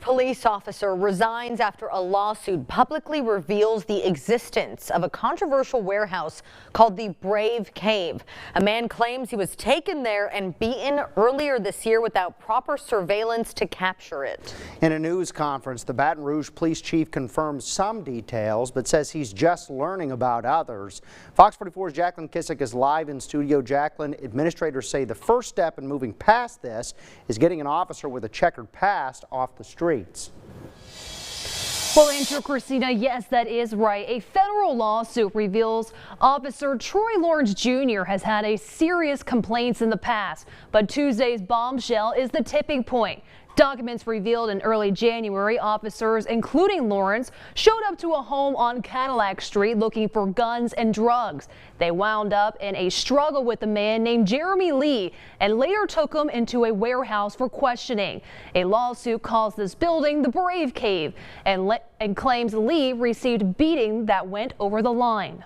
police officer resigns after a lawsuit publicly reveals the existence of a controversial warehouse called the Brave Cave. A man claims he was taken there and beaten earlier this year without proper surveillance to capture it. In a news conference, the Baton Rouge police chief confirms some details but says he's just learning about others. Fox 44's Jacqueline Kissick is live in studio. Jacqueline, administrators say the first step in moving past this is getting an officer with a checkered past off the streets. Well, Andrew, Christina, yes, that is right. A federal lawsuit reveals Officer Troy Lawrence Jr. has had a serious complaints in the past, but Tuesday's bombshell is the tipping point. Documents revealed in early January, officers, including Lawrence, showed up to a home on Cadillac Street looking for guns and drugs. They wound up in a struggle with a man named Jeremy Lee and later took him into a warehouse for questioning. A lawsuit calls this building the Brave Cave and claims Lee received beating that went over the line.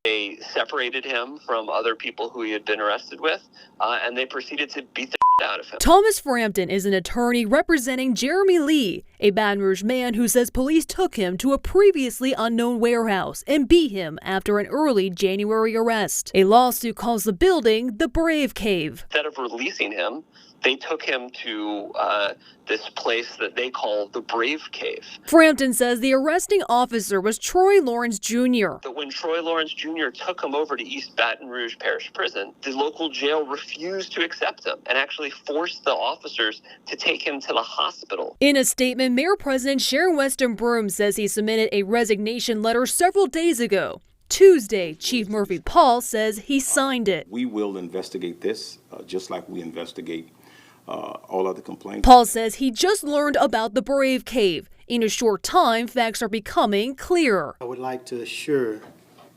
They separated him from other people who he had been arrested with, and they proceeded to beat the out of him. Thomas Frampton is an attorney representing Jeremy Lee, a Baton Rouge man who says police took him to a previously unknown warehouse and beat him after an early January arrest. A lawsuit calls the building the Brave Cave. Instead of releasing him, they took him to this place that they call the Brave Cave. Frampton says the arresting officer was Troy Lawrence Jr. But when Troy Lawrence Jr. took him over to East Baton Rouge Parish Prison, the local jail refused to accept him and actually forced the officers to take him to the hospital. In a statement, Mayor President Sharon Weston Broome says he submitted a resignation letter several days ago. Tuesday, Chief Murphy Paul says he signed it. We will investigate this just like we investigate all other complaints. Paul says he just learned about the Brave Cave. In a short time, facts are becoming clearer. I would like to assure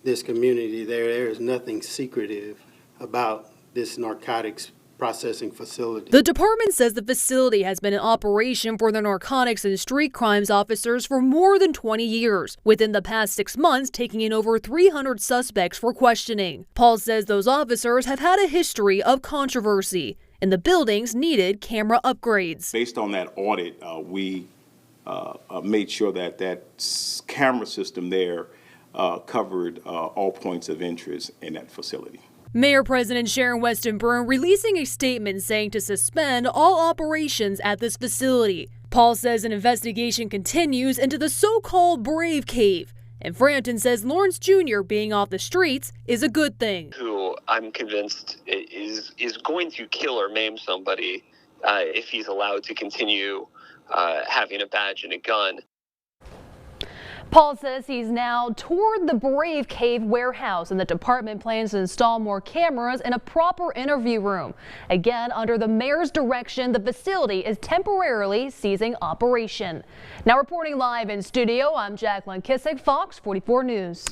this community there is nothing secretive about this narcotics processing facility. The department says the facility has been in operation for the narcotics and street crimes officers for more than 20 years, within the past 6 months taking in over 300 suspects for questioning. Paul says those officers have had a history of controversy, and the buildings needed camera upgrades. Based on that audit, we made sure that camera system there covered all points of interest in that facility. Mayor President Sharon Weston Broome releasing a statement saying to suspend all operations at this facility. Paul says an investigation continues into the so-called Brave Cave, and Frampton says Lawrence Jr. being off the streets is a good thing. Who I'm convinced is going to kill or maim somebody if he's allowed to continue having a badge and a gun. Paul says he's now toured the Brave Cave warehouse, and the department plans to install more cameras in a proper interview room. Again, under the mayor's direction, the facility is temporarily ceasing operation. Now reporting live in studio, I'm Jacqueline Kissick, Fox 44 News.